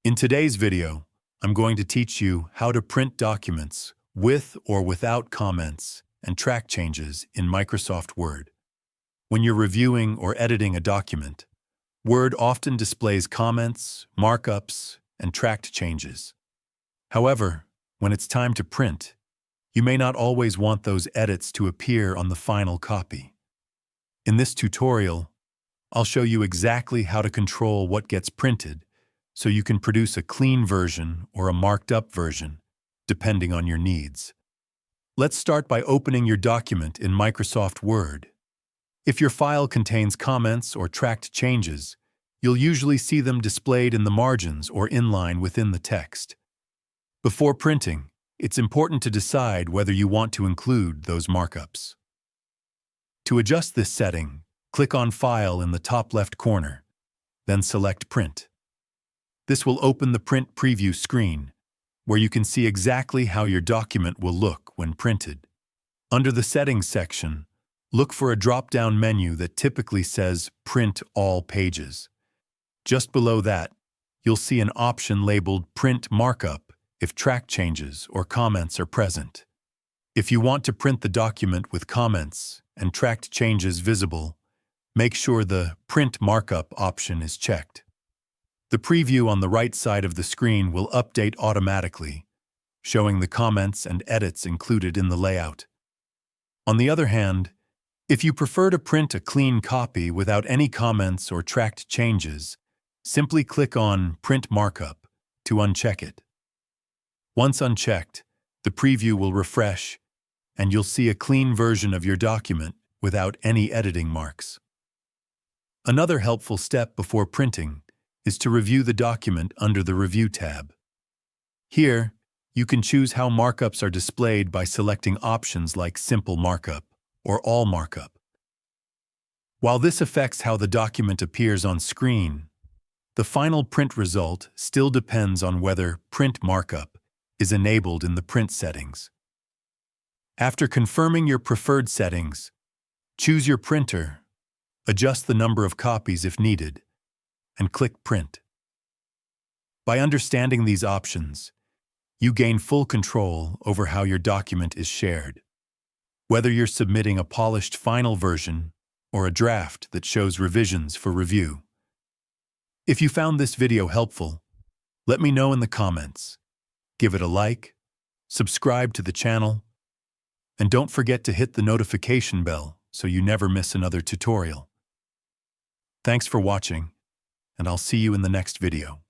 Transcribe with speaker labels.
Speaker 1: In today's video, I'm going to teach you how to print documents with or without comments and track changes in Microsoft Word. When you're reviewing or editing a document, Word often displays comments, markups, and tracked changes. However, when it's time to print, you may not always want those edits to appear on the final copy. In this tutorial, I'll show you exactly how to control what gets printed so you can produce a clean version or a marked up version, depending on your needs. Let's start by opening your document in Microsoft Word. If your file contains comments or tracked changes, you'll usually see them displayed in the margins or inline within the text. Before printing, it's important to decide whether you want to include those markups. To adjust this setting, click on File in the top left corner, then select Print. This will open the print preview screen, where you can see exactly how your document will look when printed. Under the Settings section, look for a drop-down menu that typically says Print All Pages. Just below that, you'll see an option labeled Print Markup if track changes or comments are present. If you want to print the document with comments and tracked changes visible, make sure the Print Markup option is checked. The preview on the right side of the screen will update automatically, showing the comments and edits included in the layout. On the other hand, if you prefer to print a clean copy without any comments or tracked changes, simply click on Print Markup to uncheck it. Once unchecked, the preview will refresh, and you'll see a clean version of your document without any editing marks. Another helpful step before printing is to review the document under the Review tab. Here, you can choose how markups are displayed by selecting options like Simple Markup or All Markup. While this affects how the document appears on screen, the final print result still depends on whether Print Markup is enabled in the print settings. After confirming your preferred settings, choose your printer, adjust the number of copies if needed, and click Print. By understanding these options, you gain full control over how your document is shared, whether you're submitting a polished final version or a draft that shows revisions for review. If you found this video helpful, let me know in the comments. Give it a like, subscribe to the channel, and don't forget to hit the notification bell so you never miss another tutorial. Thanks for watching, and I'll see you in the next video.